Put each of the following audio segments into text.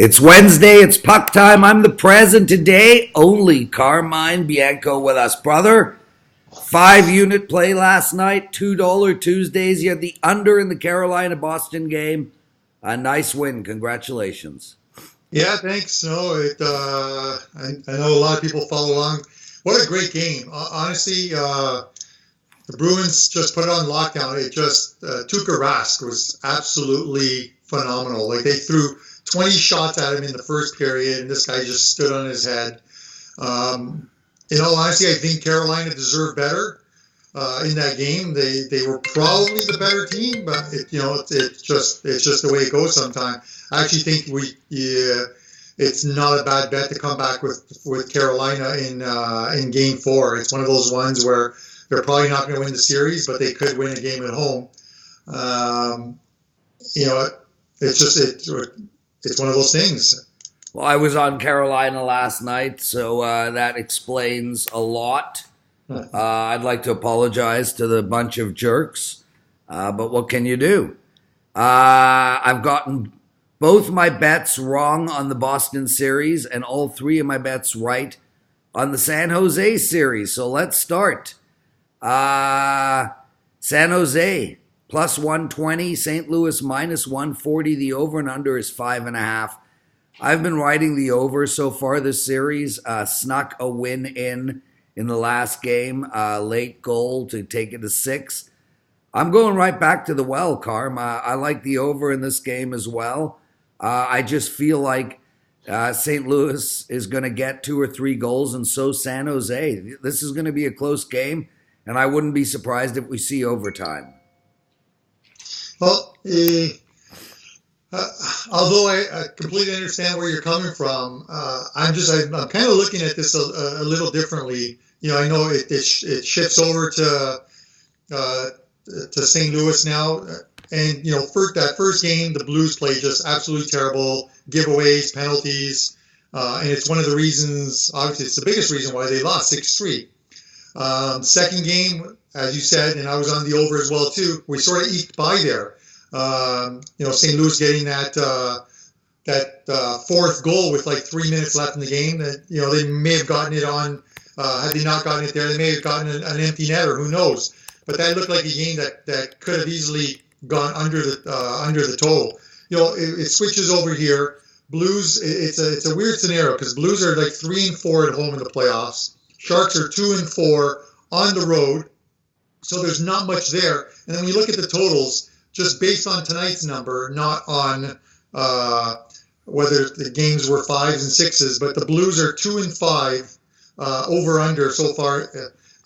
It's Wednesday, it's puck time. I'm the Prez, and today only Carmine Bianco with us, brother. 5-unit play last night, $2 Tuesdays. You had the under in the Carolina-Boston game. A nice win. Congratulations. Yeah, thanks. No, I know a lot of people follow along. What a great game. Honestly, the Bruins just put it on lockdown. It just, Tuukka Rask was absolutely phenomenal. Like, they threw 20 shots at him in the first period, and this guy just stood on his head. In all honesty, I think Carolina deserved better in that game. They were probably the better team, but it's just the way it goes sometimes. I actually think it's not a bad bet to come back with Carolina in Game 4. It's one of those ones where they're probably not going to win the series, but they could win a game at home. It's one of those things. Well, I was on Carolina last night, so that explains a lot. I'd like to apologize to the bunch of jerks, but what can you do? I've gotten both my bets wrong on the Boston series and all three of my bets right on the San Jose series. So let's start. San Jose plus 120, St. Louis minus 140. The over and under is 5.5. I've been riding the over so far this series. Snuck a win in the last game. Late goal to take it to 6. I'm going right back to the well, Carm. I like the over in this game as well. I just feel like St. Louis is going to get 2 or 3 goals, and so San Jose. This is going to be a close game, and I wouldn't be surprised if we see overtime. Well, although I completely understand where you're coming from, I'm kind of looking at this a little differently. I know it shifts over to St. Louis now, and for that first game, the Blues played just absolutely terrible, giveaways, penalties, and it's one of the reasons. Obviously, it's the biggest reason why they lost 6-3. Second game, as you said, and I was on the over as well too. We sort of eked by there. St. Louis getting that fourth goal with like 3 minutes left in the game. That they may have gotten it on. Had they not gotten it there, they may have gotten an empty netter. Who knows? But that looked like a game that could have easily gone under the total. It switches over here. Blues. It's a weird scenario because Blues are like 3-4 at home in the playoffs. Sharks are 2-4 on the road. So there's not much there. And then when you look at the totals, just based on tonight's number, not on whether the games were 5s and 6s, but the Blues are 2-5 over under so far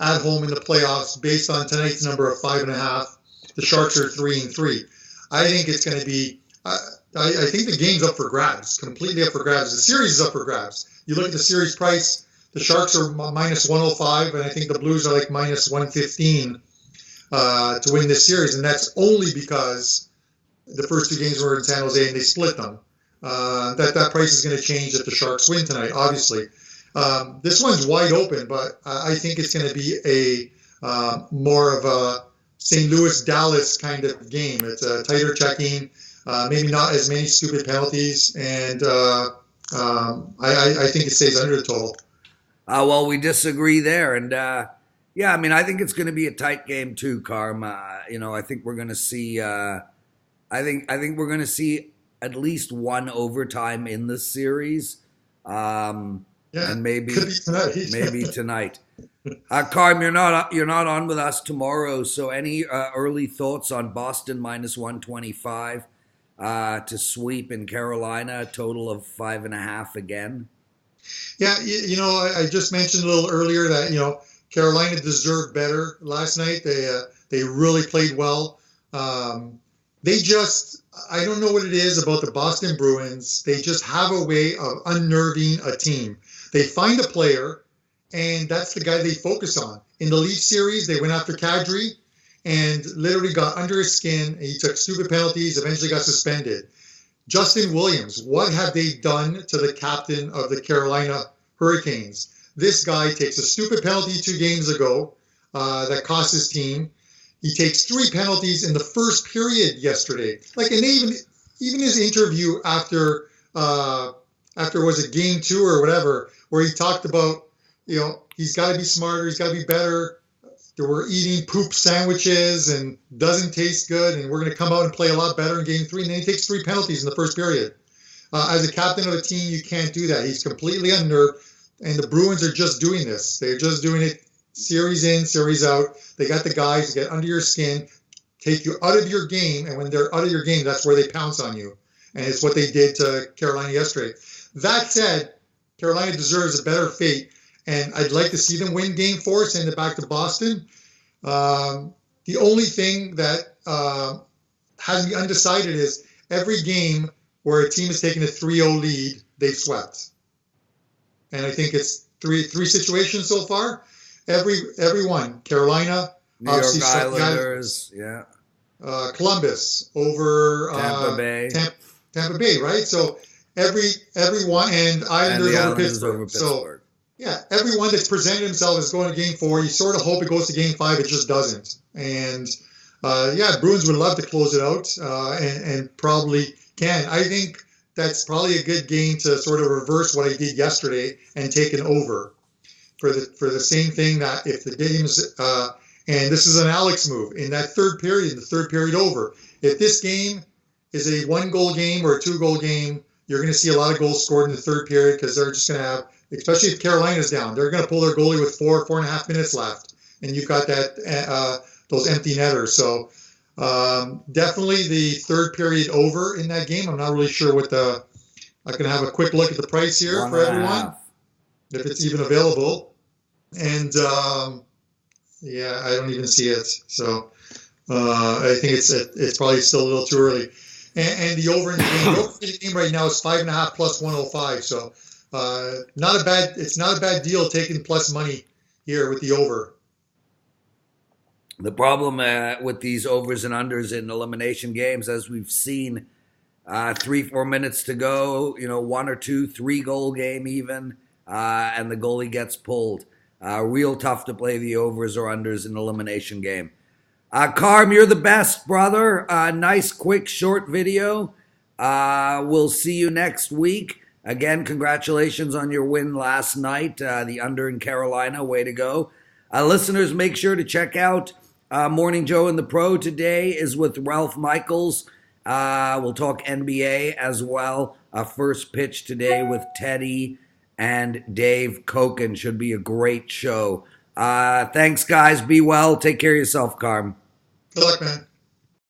at home in the playoffs based on tonight's number of 5.5. The Sharks are 3-3. I think it's going to be. I think the game's up for grabs, completely up for grabs. The series is up for grabs. You look at the series price. The Sharks are minus 105, and I think the Blues are like minus 115 to win this series, and that's only because the first 2 games were in San Jose and they split them. That price is going to change if the Sharks win tonight, obviously. This one's wide open, but I think it's going to be a more of a St. Louis-Dallas kind of game. It's a tighter checking, maybe not as many stupid penalties, and I think it stays under the total. Well, we disagree there, and I think it's going to be a tight game too, Carm. I think we're going to see. I think we're going to see at least one overtime in this series, and maybe tonight. Carm, you're not on with us tomorrow. So, any early thoughts on Boston minus 125 to sweep in Carolina? A total of 5.5 again. Yeah, I just mentioned a little earlier that Carolina deserved better last night. They really played well. I don't know what it is about the Boston Bruins. They just have a way of unnerving a team. They find a player, and that's the guy they focus on. In the Leafs series, they went after Kadri and literally got under his skin. He took stupid penalties, eventually got suspended. Justin Williams, what have they done to the captain of the Carolina Hurricanes? This guy takes a stupid penalty 2 games ago that cost his team. He takes 3 penalties in the first period yesterday. And even his interview after after was it game 2 or whatever, where he talked about, he's got to be smarter, he's got to be better. We're eating poop sandwiches and doesn't taste good, and we're going to come out and play a lot better in game 3. And then he takes 3 penalties in the first period. As a captain of a team, you can't do that. He's completely unnerved, and the Bruins are just doing this. They're just doing it series in, series out. They got the guys to get under your skin, take you out of your game, and when they're out of your game, that's where they pounce on you. And it's what they did to Carolina yesterday. That said, Carolina deserves a better fate, and I'd like to see them win Game 4, send it back to Boston. The only thing that has me undecided is every game where a team is taking a 3-0 lead, they've swept. And I think it's three situations so far. Every one. Carolina, New York Islanders, Columbus over Tampa Bay. Tampa Bay, right? So every one, and Islanders over Pittsburgh. So yeah, everyone that's presented himself is going to Game 4. You sort of hope it goes to Game 5. It just doesn't. And Bruins would love to close it out, and probably can. I think that's probably a good game to sort of reverse what I did yesterday and take an over for the same thing, that if the game's and this is an Alex move in that third period over. If this game is a 1-goal game or a 2-goal game, you're going to see a lot of goals scored in the third period, because they're just going to have, especially if Carolina's down, they're going to pull their goalie with 4.5 minutes left, and you've got that those empty netters. So definitely the third period over in that game. I'm not really sure what I can have a quick look at the price here for everyone, if it's even available. And I don't even see it. So I think it's probably still a little too early. And the over in the game right now is 5.5 plus 105. So it's not a bad deal taking plus money here with the over. The problem with these overs and unders in elimination games, as we've seen, 3-4 minutes to go, 1 or 2, 3-goal game even, and the goalie gets pulled. Real tough to play the overs or unders in an elimination game. Carm, you're the best, brother. Nice, quick, short video. We'll see you next week. Again, congratulations on your win last night, the under in Carolina. Way to go. Listeners, make sure to check out Morning Joe and the Pro. Today is with Ralph Michaels. We'll talk NBA as well. First pitch today with Teddy and Dave Koken. Should be a great show. Thanks, guys. Be well. Take care of yourself, Carm. Good luck, man.